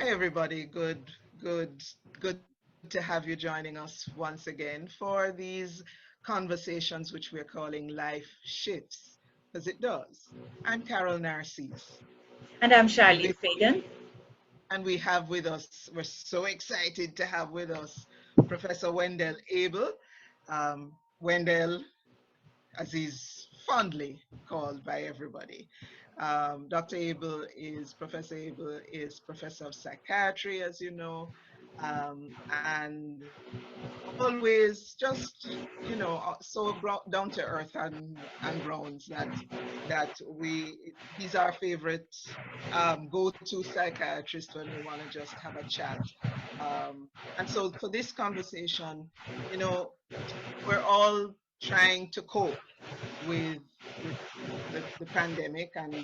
Hi, everybody. Good, good to have you joining us once again for these conversations, which we're calling Life Shifts, because it does. I'm Carol Narcisse, And I'm and we Charlene Fagan. and we have with us. We're so excited to have with us Professor Wendel Abel. Wendell, as he's fondly called by everybody. Dr. Abel is Professor Abel is Professor of Psychiatry, as you know, and always just so down to earth and grounds that he's our favorite go-to psychiatrist when we want to just have a chat. And so for this conversation, you know, we're all trying to cope with with the pandemic and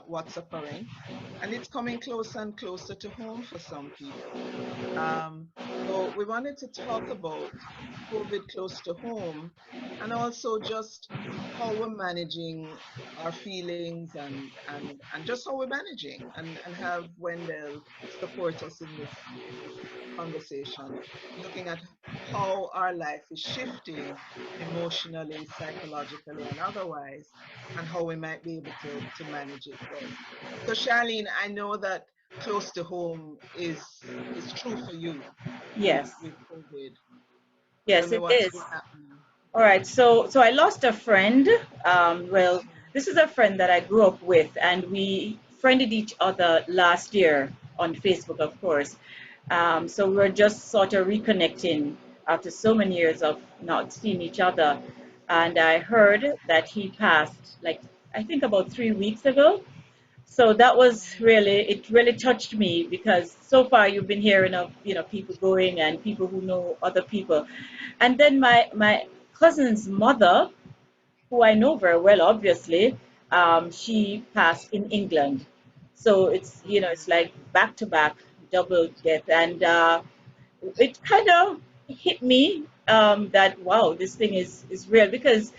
what's occurring, and it's coming closer and closer to home for some people. Um, so we wanted to talk about COVID close to home, and also just how we're managing our feelings and just how we're managing, and have Wendell support us in this conversation, looking at how our life is shifting emotionally, psychologically, and otherwise, and how we might be able to manage it best. So, Charlene, I know that close to home is true for you Yes, with COVID. Tell yes, me it what's is. been happening. All right, so I lost a friend. Well, this is a friend that I grew up with, and we friended each other last year on Facebook, of course. So we're just sort of reconnecting after so many years of not seeing each other. And I heard that he passed, like, I think about 3 weeks ago. So that was really, it really touched me because so far you've been hearing of, people going and people who know other people. And then my cousin's mother, who I know very well, obviously, she passed in England. So it's, it's like back to back, double death. And it kind of hit me that, wow, this thing is real because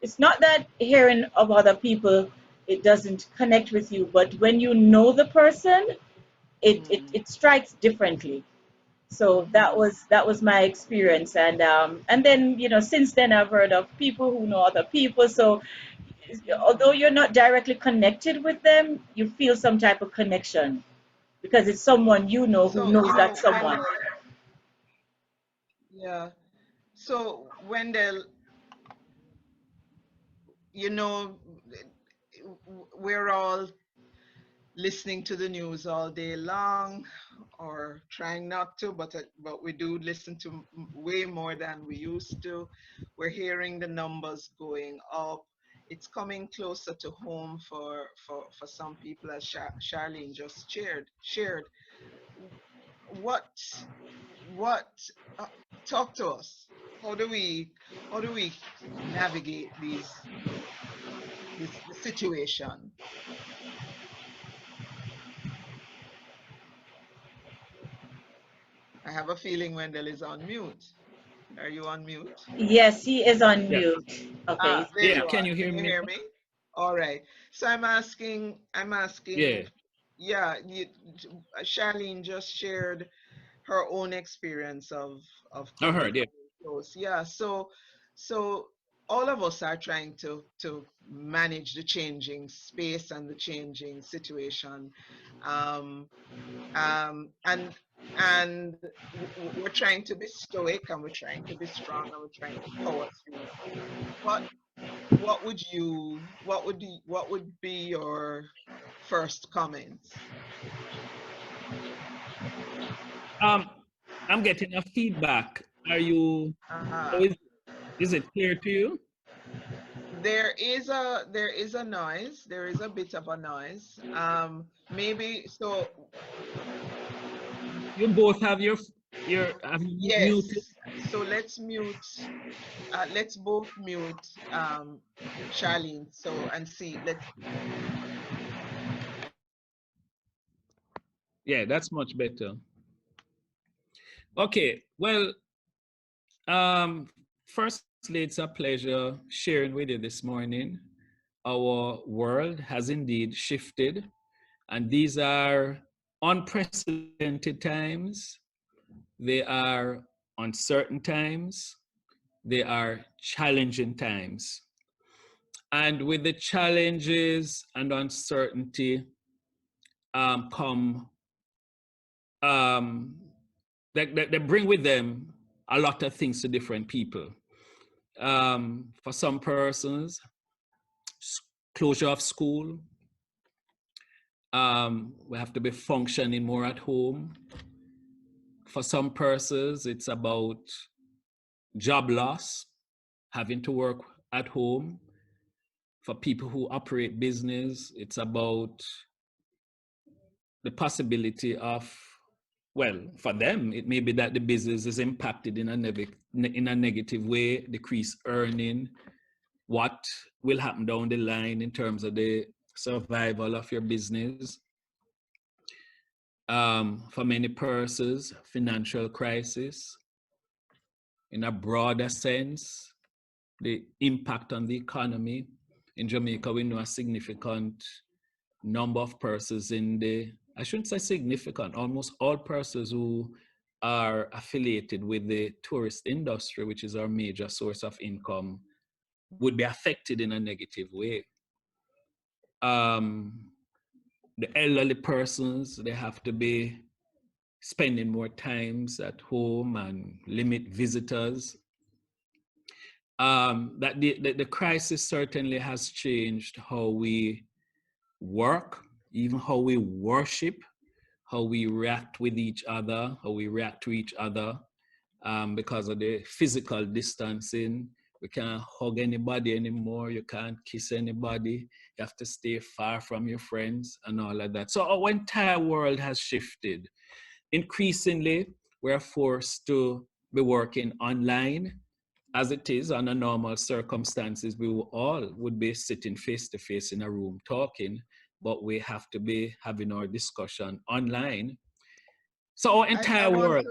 it's not that hearing of other people it doesn't connect with you, but when you know the person, Mm-hmm. it strikes differently. So that Mm-hmm. was my experience, and then since then I've heard of people who know other people. So although you're not directly connected with them, you feel some type of connection because it's someone you know who So, knows that someone. Wendell, yeah. So, Wendell, you know, we're all listening to the news all day long, or trying not to, but we do listen to way more than we used to. We're hearing the numbers going up. It's coming closer to home for some people, as Charlene just shared. What what uh, talk to us. How do we navigate this situation? I have a feeling Wendell is on mute. Are you on mute? Yes, he is on Yeah, mute. Okay. Ah, there yeah. you Can are. you hear Can you me hear now? me? All right. So I'm Yeah. asking, yeah, Charlene just shared her own experience of I COVID heard. Yeah. coming close. Yeah, so all of us are trying to manage the changing space and the changing situation. Um, and we're trying to be stoic, and we're trying to be strong, and we're trying to power through. What what would be your first comments? Um, I'm getting a feedback. Are you? Uh, Oh, is it clear to you? there is a noise. There is a bit of a noise. Maybe so. You both have your have you muted? Yes. So let's mute. Let's both mute Charlene. So and see. Let's. Yeah, that's much better. Okay. Well, firstly, it's a pleasure sharing with you this morning. Our world has indeed shifted, and these are unprecedented times, they are uncertain times, they are challenging times. And with the challenges and uncertainty come, they bring with them a lot of things to different people. For some persons, closure of school, we have to be functioning more at home. For some persons, it's about job loss, having to work at home. For people who operate business, it's about the possibility of, well, for them, it may be that the business is impacted in a negative way, decreased earning. What will happen down the line in terms of the survival of your business? For many persons, financial crisis. In a broader sense, the impact on the economy. In Jamaica, we know a significant number of persons I shouldn't say significant, almost all persons who are affiliated with the tourist industry, which is our major source of income, would be affected in a negative way. The elderly persons, they have to be spending more times at home and limit visitors. That the crisis certainly has changed how we work, even how we worship, how we react with each other, how we react to each other, because of the physical distancing. We can't hug anybody anymore. You can't kiss anybody. You have to stay far from your friends and all of that. So our entire world has shifted. Increasingly, we're forced to be working online. As it is under normal circumstances, we all would be sitting face to face in a room talking, but we have to be having our discussion online. So our entire world,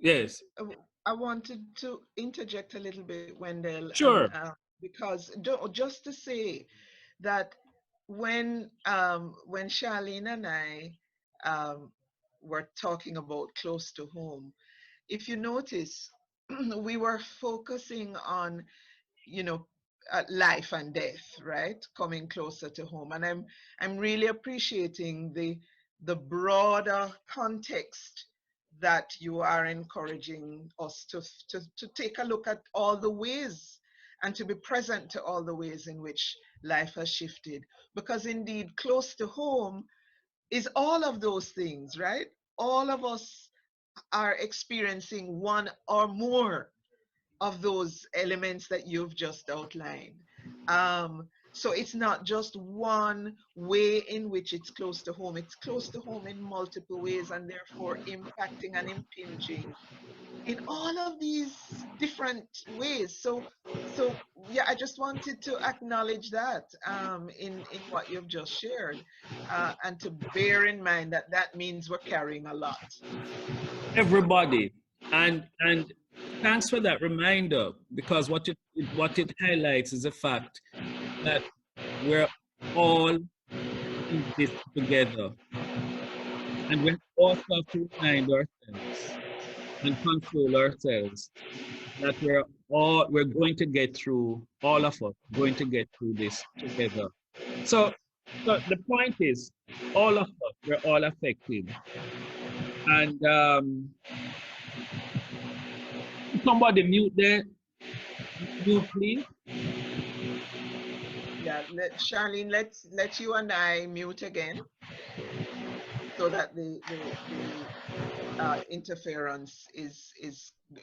yes. I wanted to interject a little bit, Wendell, and Sure. because just to say that when Charlene and I were talking about close to home, if you notice, we were focusing on, you know, life and death, right? Coming closer to home, and I'm really appreciating the broader context that you are encouraging us to take a look at all the ways and to be present to all the ways in which life has shifted. Because indeed, close to home is all of those things, right? All of us are experiencing one or more of those elements that you've just outlined. So it's not just one way in which it's close to home. It's close to home in multiple ways, and therefore impacting and impinging in all of these different ways. So yeah, I just wanted to acknowledge that in what you've just shared, and to bear in mind that that means we're carrying a lot. Everybody. And thanks for that reminder, because what it highlights is the fact that we're all in this together. And we also have to remind ourselves and console ourselves that we're going to get through, all of us going to get through this together. So, so the point is, all of us, we're all affected. And somebody mute there, mute please. Yeah, Charlene, let you and I mute again so that the interference is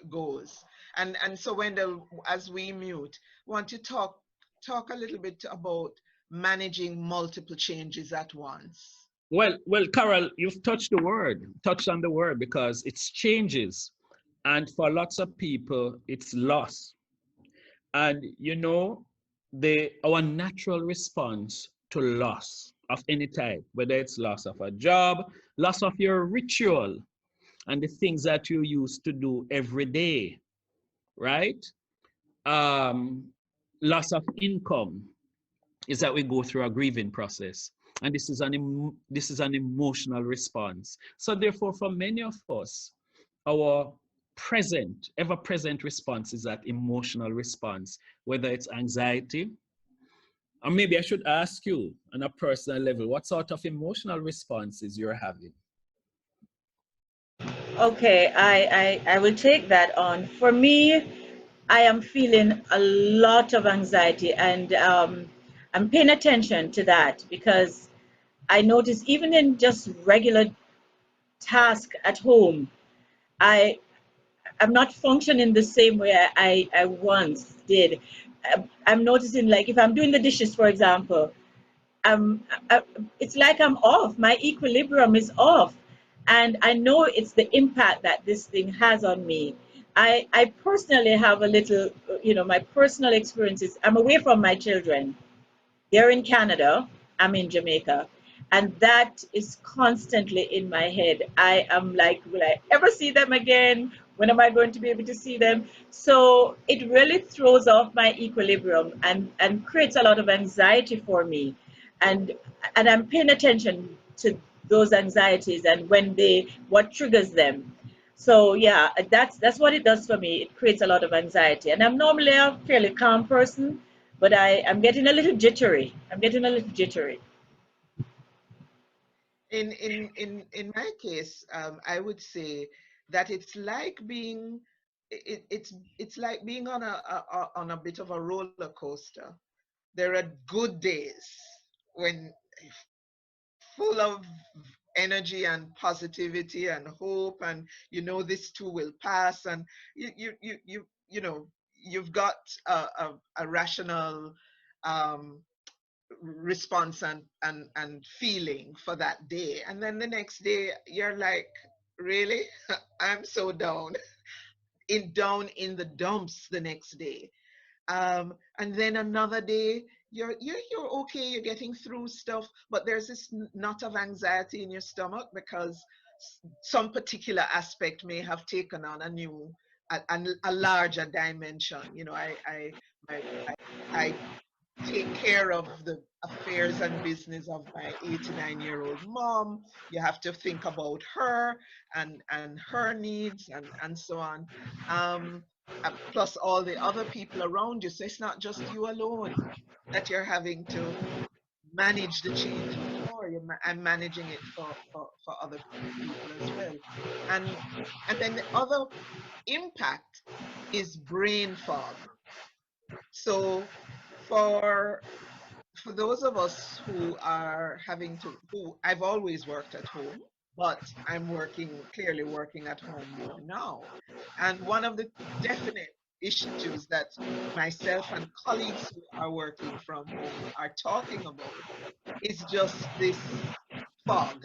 goes. And so Wendell, as we mute, want to talk a little bit about managing multiple changes at once. Well, Carol, you've touched on the word, because it's changes. And for lots of people, it's loss. And you know, our natural response to loss of any type, whether it's loss of a job, loss of your ritual, and the things that you used to do every day, right? Um, Loss of income, is that we go through a grieving process. And this is an emotional response. So therefore, for many of us, our ever present response is that emotional response, whether it's anxiety, or maybe I should ask you on a personal level, what sort of emotional responses you're having? Okay, I will take that on. For me, I am feeling a lot of anxiety, and I'm paying attention to that because I notice even in just regular task at home, I I'm not functioning the same way I once did. I'm noticing, like, if I'm doing the dishes, for example, I'm, I, it's like I'm off. My equilibrium is off. And I know it's the impact that this thing has on me. I personally have a little, my personal experiences. I'm away from my children. They're in Canada, I'm in Jamaica. And that is constantly in my head. I am like, will I ever see them again? When am I going to be able to see them? So it really throws off my equilibrium and creates a lot of anxiety for me. And and I'm paying attention to those anxieties and what triggers them. So yeah, that's what it does for me. It creates a lot of anxiety. And I'm normally a fairly calm person, but I'm getting a little jittery. I'm getting a little jittery. In my case, I would say that it's like being it's like being on on a bit of a roller coaster. There are good days when full of energy and positivity and hope, and this too will pass, and you've got a rational um, response and feeling for that day, and then the next day you're like, really? I'm so down in the dumps the next day. And then another day you're okay, you're getting through stuff, but there's this knot of anxiety in your stomach because some particular aspect may have taken on a larger dimension. My, I take care of the affairs and business of my 89-year-old mom. You have to think about her and her needs and so on. Plus all the other people around you. So it's not just you alone that you're having to manage the change for. I'm managing it for other people as well. And and then the other impact is brain fog. So for for those of us who are who I've always worked at home, but I'm clearly working at home more now. And one of the definite issues that myself and colleagues who are working from home are talking about is just this fog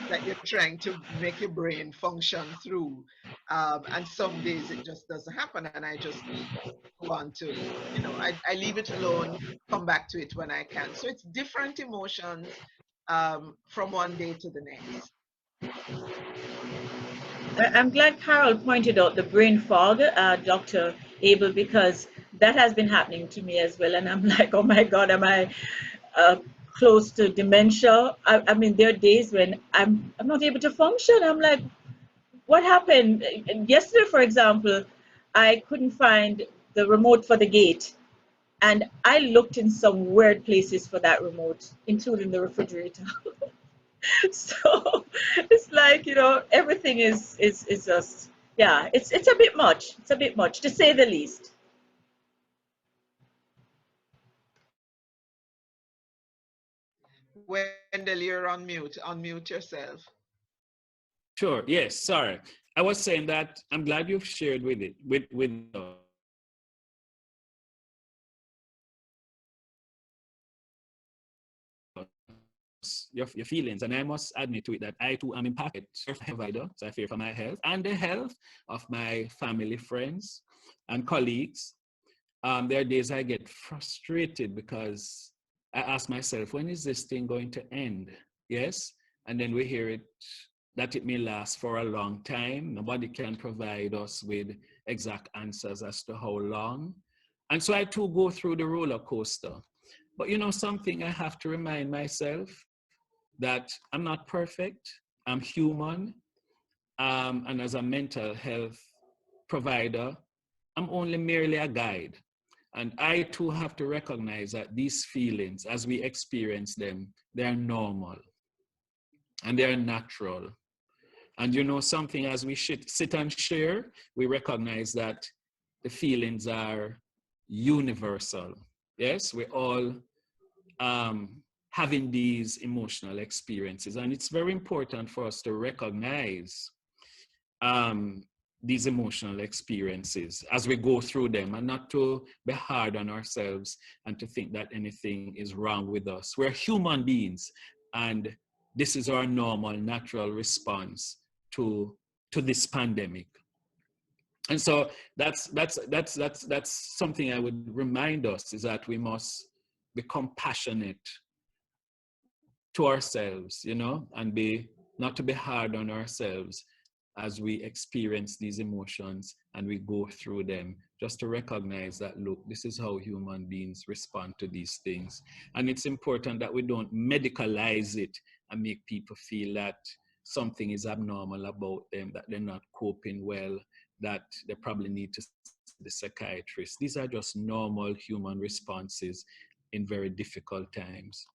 that you're trying to make your brain function through. And some days it just doesn't happen, and I just go on to, I leave it alone, come back to it when I can. So it's different emotions from one day to the next. I'm glad Carol pointed out the brain fog, Dr. Abel, because that has been happening to me as well. And I'm like, oh my God, am I uh, close to dementia? I mean, there are days when I'm not able to function. I'm like, what happened? Yesterday, for example, I couldn't find the remote for the gate. And I looked in some weird places for that remote, including the refrigerator. So it's like, everything is just, yeah, it's a bit much. It's a bit much, to say the least. Wendell, you're on mute. Unmute yourself. Sure. Yes. Sorry. I was saying that I'm glad you've shared with your feelings, and I must admit to it that I too am impacted. Provider, so I fear for my health and the health of my family, friends, and colleagues. There are days I get frustrated because I ask myself, when is this thing going to end? Yes, and then we hear it that it may last for a long time. Nobody can provide us with exact answers as to how long. And so I too go through the roller coaster. But something I have to remind myself, that I'm not perfect, I'm human, and as a mental health provider, I'm only merely a guide. And I too have to recognize that these feelings, as we experience them, they are normal and they are natural. And you know something, as we sit and share, we recognize that the feelings are universal. Yes, we're all having these emotional experiences. And it's very important for us to recognize um, these emotional experiences as we go through them, and not to be hard on ourselves and to think that anything is wrong with us. We're human beings, and this is our normal, natural response to this pandemic. And so that's something I would remind us, is that we must be compassionate to ourselves, you know, and be not to be hard on ourselves as we experience these emotions and we go through them, just to recognize that, look, this is how human beings respond to these things. And it's important that we don't medicalize it and make people feel that something is abnormal about them, that they're not coping well, that they probably need to see the psychiatrist. These are just normal human responses in very difficult times.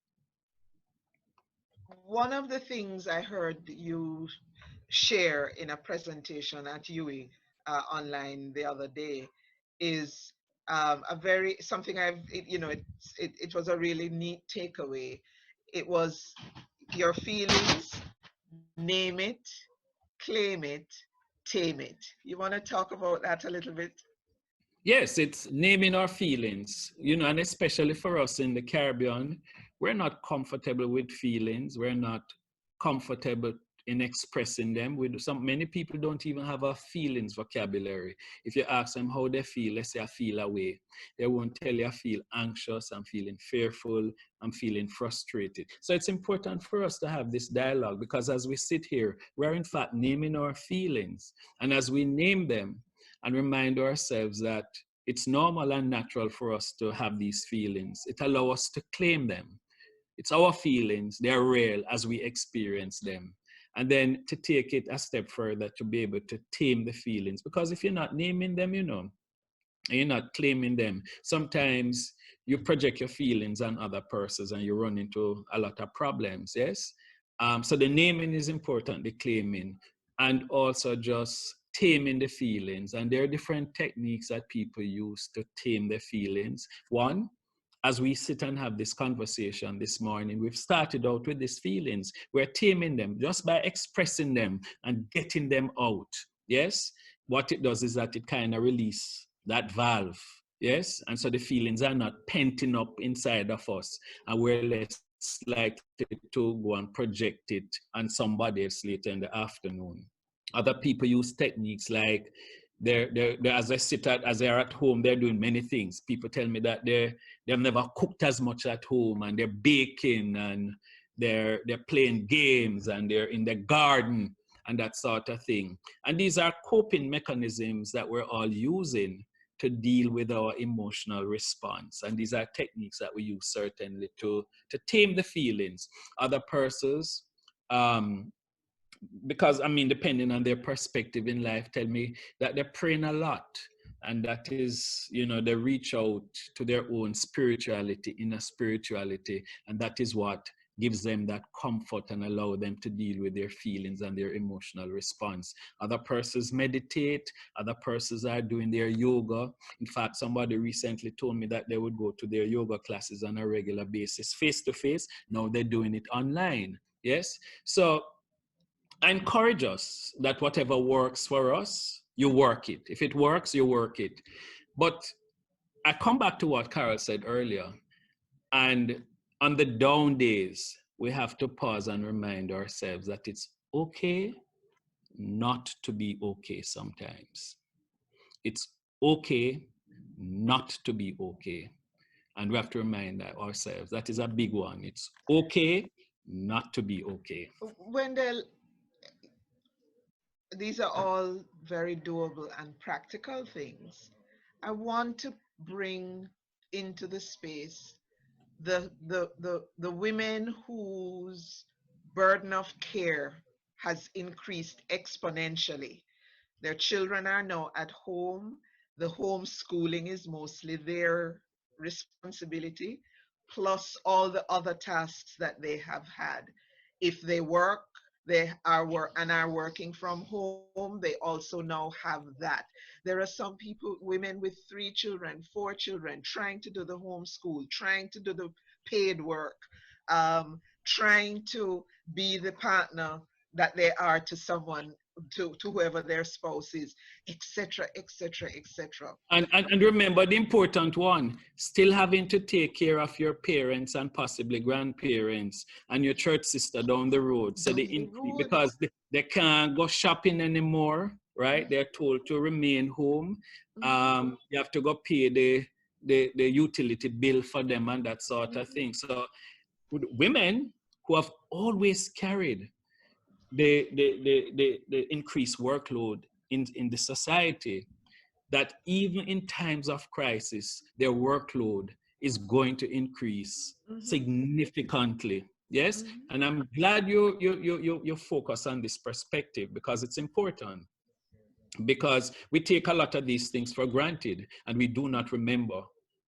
One of the things I heard you share in a presentation at UE online the other day is a very something it was a really neat takeaway. It was your feelings, name it, claim it, tame it. You want to talk about that a little bit? Yes, it's naming our feelings, you know, and especially for us in the Caribbean, we're not comfortable with feelings. We're not comfortable in expressing them. Many people don't even have a feelings vocabulary. If you ask them how they feel, let's say I feel away, they won't tell you I feel anxious, I'm feeling fearful, I'm feeling frustrated. So it's important for us to have this dialogue, because as we sit here, we're in fact naming our feelings. And as we name them, and remind ourselves that it's normal and natural for us to have these feelings. It allows us to claim them. It's our feelings, they're real as we experience them. And then to take it a step further, to be able to tame the feelings. Because if you're not naming them, you know, and you're not claiming them, sometimes you project your feelings on other persons and you run into a lot of problems. Yes. So the naming is important, the claiming, and also just taming the feelings. And there are different techniques that people use to tame their feelings. One, as we sit and have this conversation this morning, we've started out with these feelings. We're taming them just by expressing them and getting them out. Yes. What it does is that it kind of releases that valve. Yes. And so the feelings are not penting up inside of us, and we're less likely to go and project it on somebody else later in the afternoon. Other people use techniques like as they're at home, they're doing many things. People tell me that they've never cooked as much at home, and they're baking, and they're playing games, and they're in the garden and that sort of thing. And these are coping mechanisms that we're all using to deal with our emotional response. And these are techniques that we use certainly to tame the feelings. Other persons, because I mean, depending on their perspective in life, tell me that they're praying a lot. And that is, you know, they reach out to their own spirituality, inner spirituality. And that is what gives them that comfort and allow them to deal with their feelings and their emotional response. Other persons meditate, other persons are doing their yoga. In fact, somebody recently told me that they would go to their yoga classes on a regular basis, face to face. Now they're doing it online. Yes. So I encourage us that whatever works for us, you work it. If it works, you work it. But I come back to what Carol said earlier. And on the down days, we have to pause and remind ourselves that it's okay not to be okay sometimes. It's okay not to be okay. And we have to remind ourselves that is a big one. It's okay not to be okay. Wendell, these are all very doable and practical things. I want to bring into the space the women whose burden of care has increased exponentially. Their children are now at home. The homeschooling is mostly their responsibility, plus all the other tasks that they have had. If they work, and are working from home, they also now have that. There are some people, women with 3 children, 4 children, trying to do the homeschool, trying to do the paid work, trying to be the partner that they are to someone, to whoever their spouse is, etc., etc., etc. And remember the important one, still having to take care of your parents and possibly grandparents and your church sister down the road. So they Down the increase road. because they can't go shopping anymore, right? They're told to remain home. Mhm, You have to go pay the utility bill for them and that sort of mhm, thing. So women who have always carried the increased workload in the society, that even in times of crisis, their workload is going to increase mhm, significantly. Yes, mhm. and I'm glad you focus on this perspective because it's important. Because we take a lot of these things for granted and we do not remember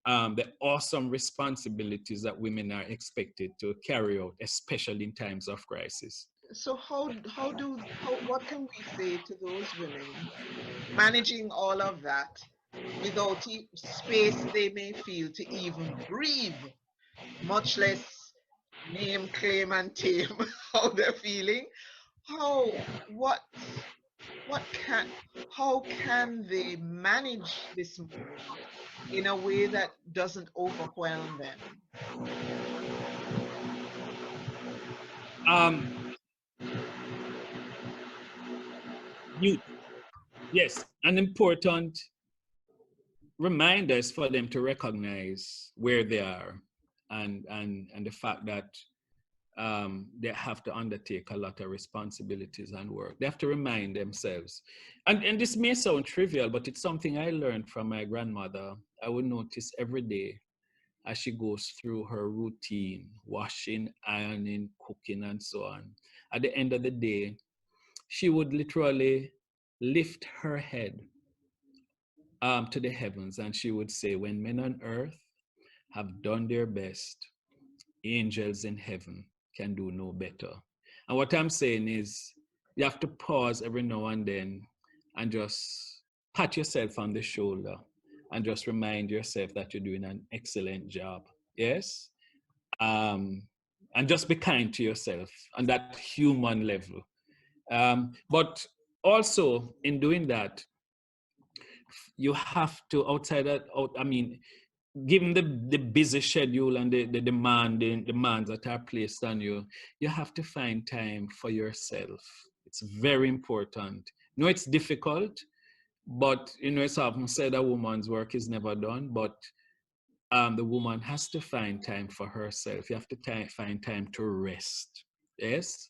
the awesome responsibilities that women are expected to carry out, especially in times of crisis. So what can we say to those women managing all of that without space they may feel to even breathe, much less name, claim, and tame how they're feeling? How what can how can they manage this moment in a way that doesn't overwhelm them? Um, youth, yes, an important reminders for them to recognize where they are and the fact that they have to undertake a lot of responsibilities and work. They have to remind themselves. And this may sound trivial, but it's something I learned from my grandmother. I would notice every day as she goes through her routine, washing, ironing, cooking, and so on. At the end of the day, she would literally lift her head to the heavens and she would say, when men on earth have done their best, angels in heaven can do no better. And what I'm saying is, you have to pause every now and then and just pat yourself on the shoulder and just remind yourself that you're doing an excellent job. Yes? Um, and just be kind to yourself on that human level. But also, in doing that, you have to, outside that, I mean, given the busy schedule and the demands that are placed on you, you have to find time for yourself. It's very important. You know, it's difficult, but you know, it's often said a woman's work is never done, but the woman has to find time for herself. You have to find time to rest. Yes,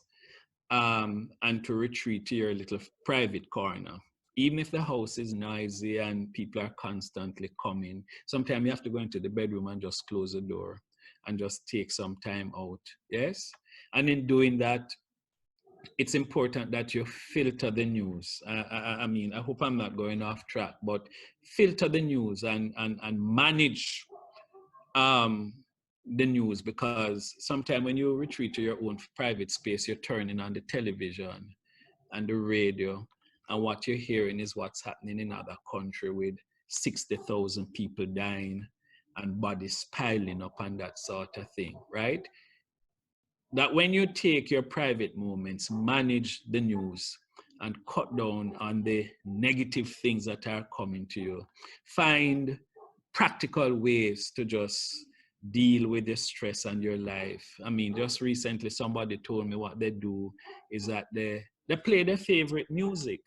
and to retreat to your little private corner. Even if the house is noisy and people are constantly coming, sometimes you have to go into the bedroom and just close the door and just take some time out. Yes? And in doing that, it's important that you filter the news. I mean, I hope I'm not going off track, but filter the news and manage um, the news, because sometimes when you retreat to your own private space, you're turning on the television and the radio, and what you're hearing is what's happening in other country with 60,000 people dying and bodies piling up and that sort of thing, right? That when you take your private moments, manage the news and cut down on the negative things that are coming to you. Find practical ways to just deal with the stress and your life. I mean, just recently somebody told me what they do is that they play their favorite music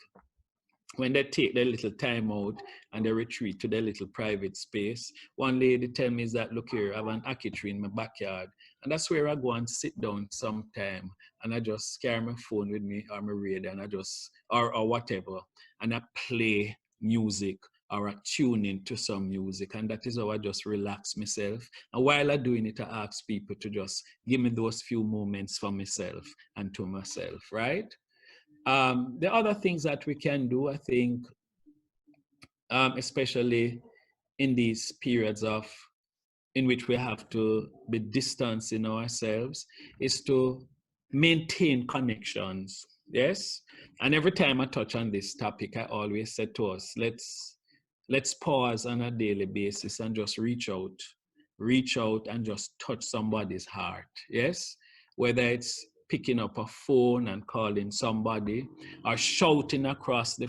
when they take their little time out and they retreat to their little private space. One lady tell me is that, look here, I have an ackee tree in my backyard, and that's where I go and sit down sometime, and I just carry my phone with me or my radio, and I just, or whatever, and I play music or I tune into some music, and that is how I just relax myself. And while I'm doing it, I ask people to just give me those few moments for myself and to myself, right? The other things that we can do, I think, especially in these periods of in which we have to be distancing ourselves, is to maintain connections. Yes. And every time I touch on this topic, I always say to us, let's pause on a daily basis and just reach out and just touch somebody's heart. Yes. Whether it's picking up a phone and calling somebody, or shouting across the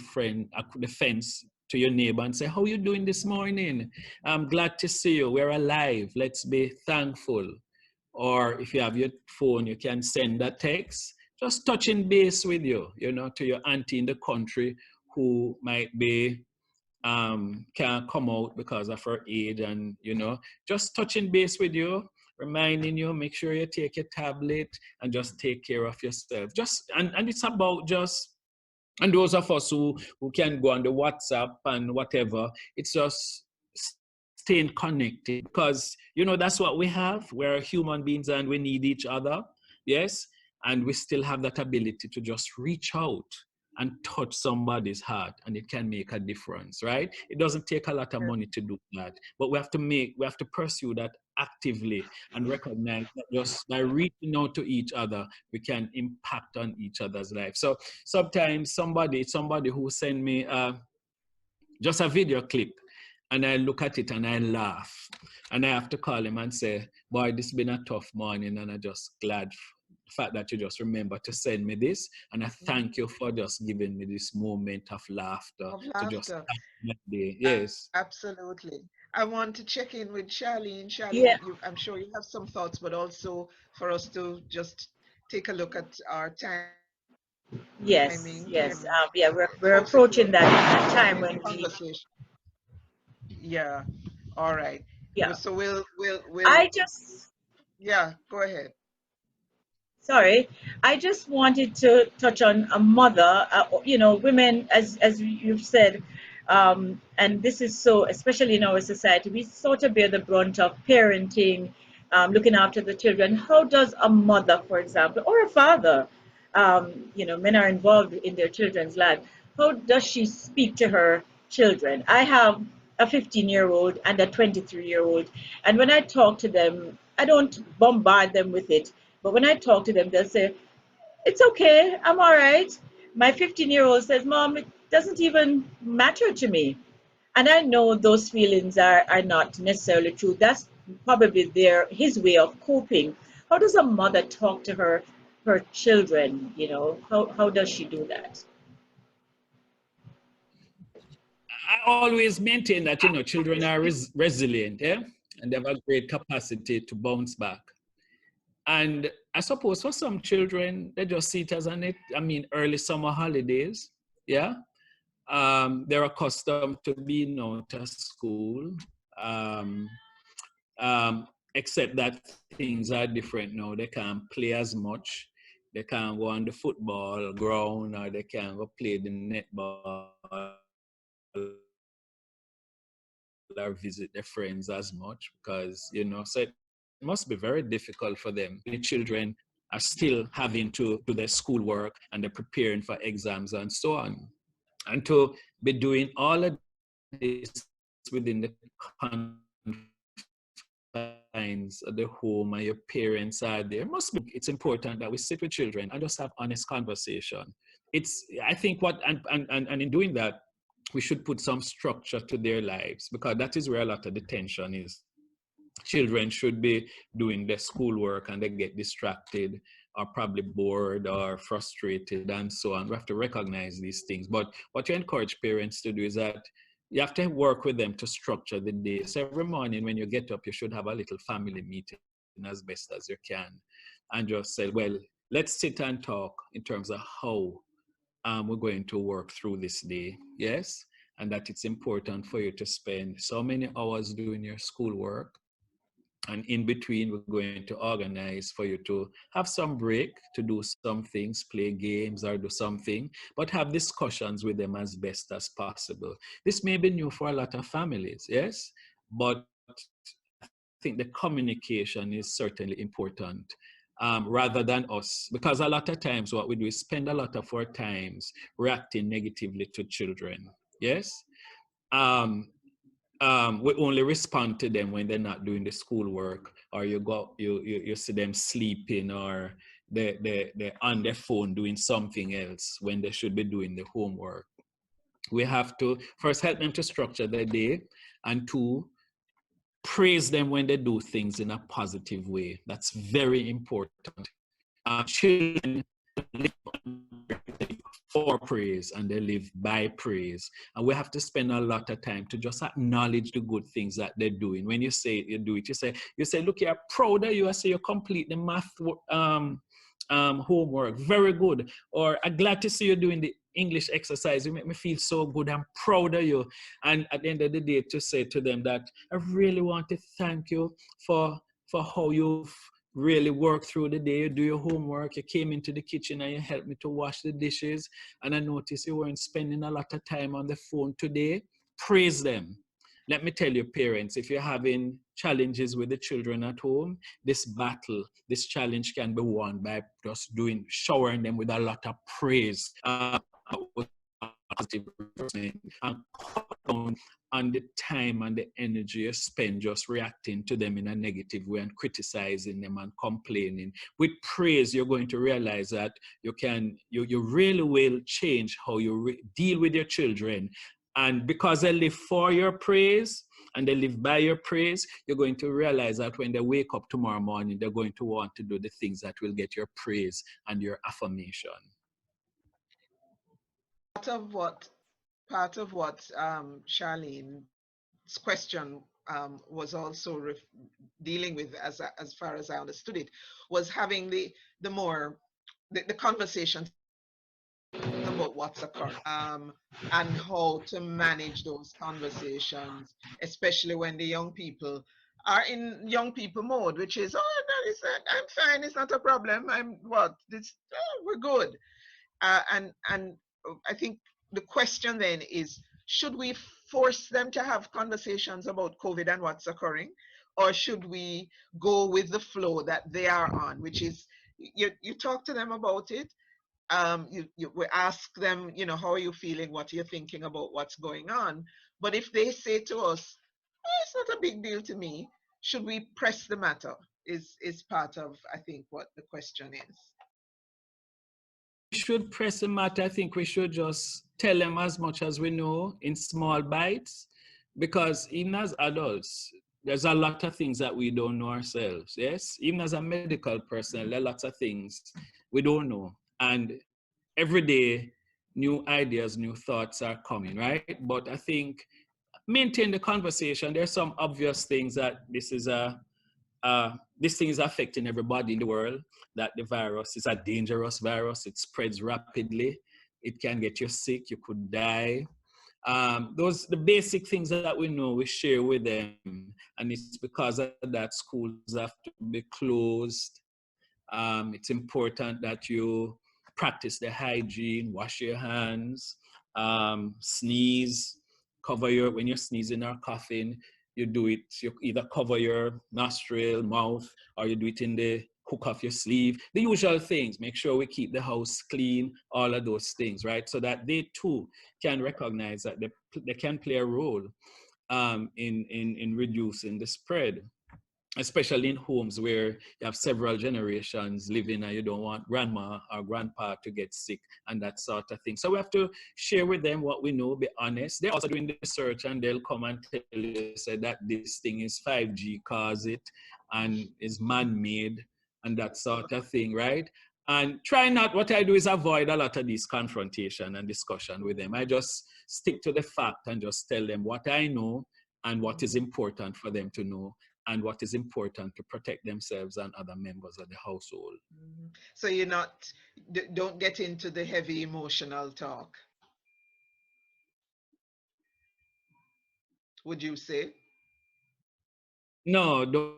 fence to your neighbor and say, how are you doing this morning? I'm glad to see you. We're alive. Let's be thankful. Or if you have your phone, you can send a text, just touching base with you, to your auntie in the country who might be can't come out because of her age, and just touching base with you, reminding you, make sure you take your tablet and just take care of yourself. And it's about just, and those of us who can go on the WhatsApp and whatever, it's just staying connected, because that's what we have. We're human beings and we need each other. Yes. And we still have that ability to just reach out and touch somebody's heart, and it can make a difference, right? It doesn't take a lot of money to do that, but we have to pursue that actively and recognize that just by reaching out to each other, we can impact on each other's life. So sometimes somebody who send me just a video clip, and I look at it and I laugh, and I have to call him and say, boy, this has been a tough morning, and I'm just glad the fact that you just remember to send me this, and I thank you for just giving me this moment of laughter Of to just laughter. start my day. Yes. Absolutely. I want to check in with Charlene. Yeah. Charlene, I'm sure you have some thoughts, but also for us to just take a look at our timing and Yes. Yes. folks Yeah. who We're are approaching joining in the that time when we. conversation. Yeah. All right. Yeah. So we'll I just. yeah, go ahead. Sorry, I just wanted to touch on a mother. Women, as you've said, and this is so, especially in our society, we sort of bear the brunt of parenting, looking after the children. How does a mother, for example, or a father, men are involved in their children's life. How does she speak to her children? I have a 15-year-old and a 23-year-old, and when I talk to them, I don't bombard them with it. But when I talk to them, they'll say, it's okay, I'm all right. My 15-year-old says, Mom, it doesn't even matter to me. And I know those feelings are not necessarily true. That's probably his way of coping. How does a mother talk to her children? How does she do that? I always maintain that children are resilient, yeah, and they have a great capacity to bounce back. And I suppose for some children, they just see it as early summer holidays. Yeah. They're accustomed to being out of school. Um, Except that things are different now. They can't play as much. They can't go on the football ground, or they can't go play the netball or visit their friends as much, because so it must be very difficult for them. Many children are still having to do their schoolwork, and they're preparing for exams and so on. And to be doing all of this within the confines of the home, and your parents are there, must be very difficult. So I think it's important that we sit with children and just have honest conversation. I think and in doing that, we should put some structure to their lives, because that is where a lot of the tension is. Children should be doing their schoolwork and they get distracted, or probably bored or frustrated and so on. We have to recognize these things. But what you encourage parents to do is that you have to work with them to structure the day. So every morning when you get up, you should have a little family meeting as best as you can, and just say, well, let's sit and talk in terms of how we're going to work through this day. Yes. And that it's important for you to spend so many hours doing your schoolwork, And in between, we're going to organize for you to have some break, to do some things, play games or do something, but have discussions with them as best as possible. This may be new for a lot of families, yes, but I think the communication is certainly important, rather than us, because a lot of times what we do is spend a lot of our times reacting negatively to children, yes. Um, we only respond to them when they're not doing the schoolwork, or you see them sleeping, or they're on their phone doing something else when they should be doing the homework. We have to first help them to structure their day, and two, praise them when they do things in a positive way. That's very important. Children live for praise and they live by praise. And we have to spend a lot of time to just acknowledge the good things that they're doing. When you say you do it, you say, look, you're proud of you. I say you complete the math homework. Very good. Or I'm glad to see you doing the English exercise. You make me feel so good. I'm proud of you. And at the end of the day, to say to them that I really want to thank you for how you've really worked through the day. You do your homework, you came into the kitchen and you helped me to wash the dishes, and I noticed you weren't spending a lot of time on the phone today. Praise them. Let me tell you, parents, if you're having challenges with the children at home, this battle, this challenge can be won by just showering them with a lot of praise, with positive reinforcement, and cut down on the time and the energy you spend just reacting to them in a negative way and criticizing them and complaining. With praise, you're going to realize that you really will change how you deal with your children. And because they live for your praise and they live by your praise, you're going to realize that when they wake up tomorrow morning, they're going to want to do the things that will get your praise and your affirmation. Part of what Charlene's question was also dealing with, as far as I understood it, was having the more the conversations about what's occurring, and how to manage those conversations, especially when the young people are in young people mode, which is, oh, that is, I'm fine, it's not a problem, I'm what, this, oh, we're good. And I think the question then is, should we force them to have conversations about COVID and what's occurring, or should we go with the flow that they are on, which is you talk to them about it, we ask them, how are you feeling, what are you thinking about what's going on. But if they say to us, oh, it's not a big deal to me, should we press the matter, is part of, I think, what the question is. We should press the matter. I think we should just tell them as much as we know in small bites, because even as adults, there's a lot of things that we don't know ourselves. Yes, even as a medical person, there are lots of things we don't know, and every day new ideas, new thoughts are coming, right? But I think maintain the conversation. There's some obvious things that this thing is affecting everybody in the world, that the virus is a dangerous virus. It spreads rapidly. It can get you sick. You could die. The basic things that we know, we share with them. And it's because of that schools have to be closed. It's important that you practice the hygiene, wash your hands, sneeze, when you're sneezing or coughing, you do it, you either cover your nostril, mouth, or you do it in the hook of your sleeve. The usual things. Make sure we keep the house clean, all of those things, right? So that they too can recognize that they can play a role in reducing the spread, especially in homes where you have several generations living and you don't want grandma or grandpa to get sick and that sort of thing. So we have to share with them what we know, be honest. They're also doing the research and they'll come and tell you, say that this thing is 5G cause it and is man-made and that sort of thing, right? And what I do is avoid a lot of this confrontation and discussion with them. I just stick to the fact and just tell them what I know and what is important for them to know, and what is important to protect themselves and other members of the household. So don't get into the heavy emotional talk, would you say? No, don't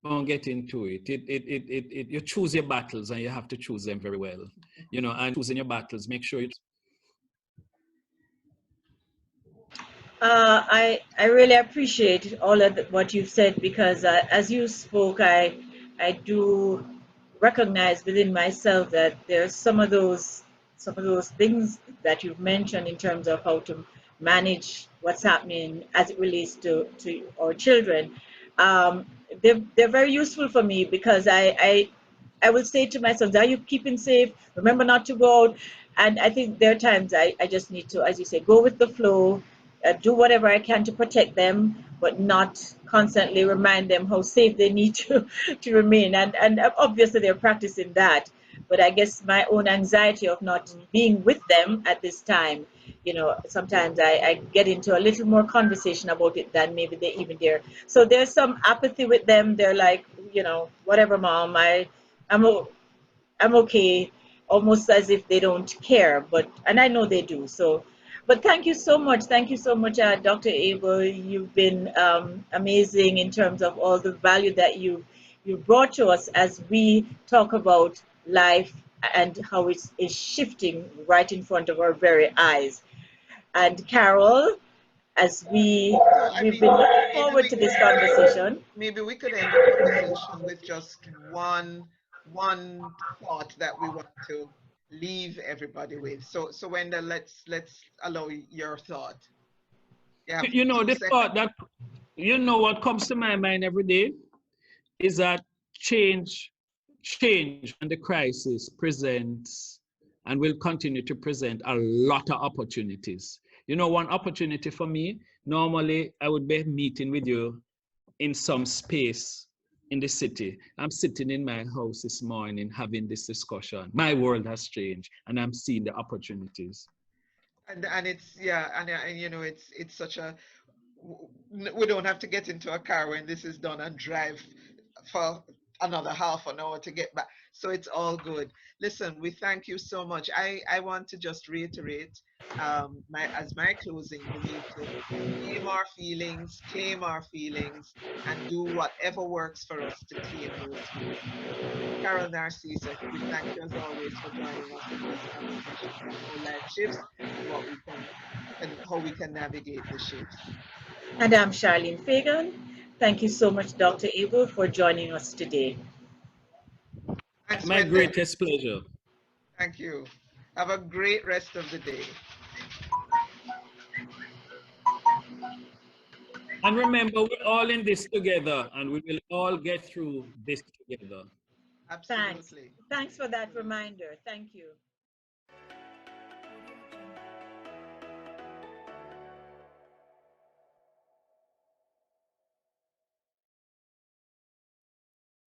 don't get into it. You choose your battles, and you have to choose them very well. You know, and choosing your battles, make sure it's. I really appreciate all of what you've said, because as you spoke, I do recognize within myself that there's some of those things that you've mentioned in terms of how to manage what's happening as it relates to our children. Um, they're very useful for me, because I will say to myself, are you keeping safe? Remember not to go out. And I think there are times I just need to, as you say, go with the flow, do whatever I can to protect them, but not constantly remind them how safe they need to remain. And obviously they're practicing that. But I guess my own anxiety of not being with them at this time, sometimes I get into a little more conversation about it than maybe they even dare. So there's some apathy with them. They're like, whatever, mom, I'm I'm okay, almost as if they don't care, and I know they do. So, but thank you so much. Thank you so much, Dr. Abel. You've been amazing in terms of all the value that you brought to us as we talk about life and how it is shifting right in front of our very eyes. And Carol, as So, I we've mean, been looking maybe forward we to this could conversation. maybe we could end the conversation with just one thought that we want to leave everybody with. So Wendell, let's allow your thought. You have You know, two the seconds. thought that, you know, what comes to my mind every day is that change and the crisis presents and will continue to present a lot of opportunities. You know, one opportunity for me, normally I would be meeting with you in some space in the city. I'm sitting in my house this morning having this discussion. My world has changed, and I'm seeing the opportunities. And it's, yeah, and it's such a, we don't have to get into a car when this is done and drive for another half an hour to get back. So it's all good. Listen, we thank you so much. I want to just reiterate, my closing, we need to name our feelings, claim our feelings, and do whatever works for us to tame those feelings. Carol Narcisa, we thank you as always for joining us in this conversation about how life shifts and what we can and how we can navigate the shifts. And I'm Charlene Fagan. Thank you so much, Dr. Abel, for joining us today. Thanks, My Wendell. greatest pleasure. Thank you. Have a great rest of the day. And remember, we're all in this together, and we will all get through this together. Thanks. Absolutely. Thanks for that Absolutely. reminder. Thank you.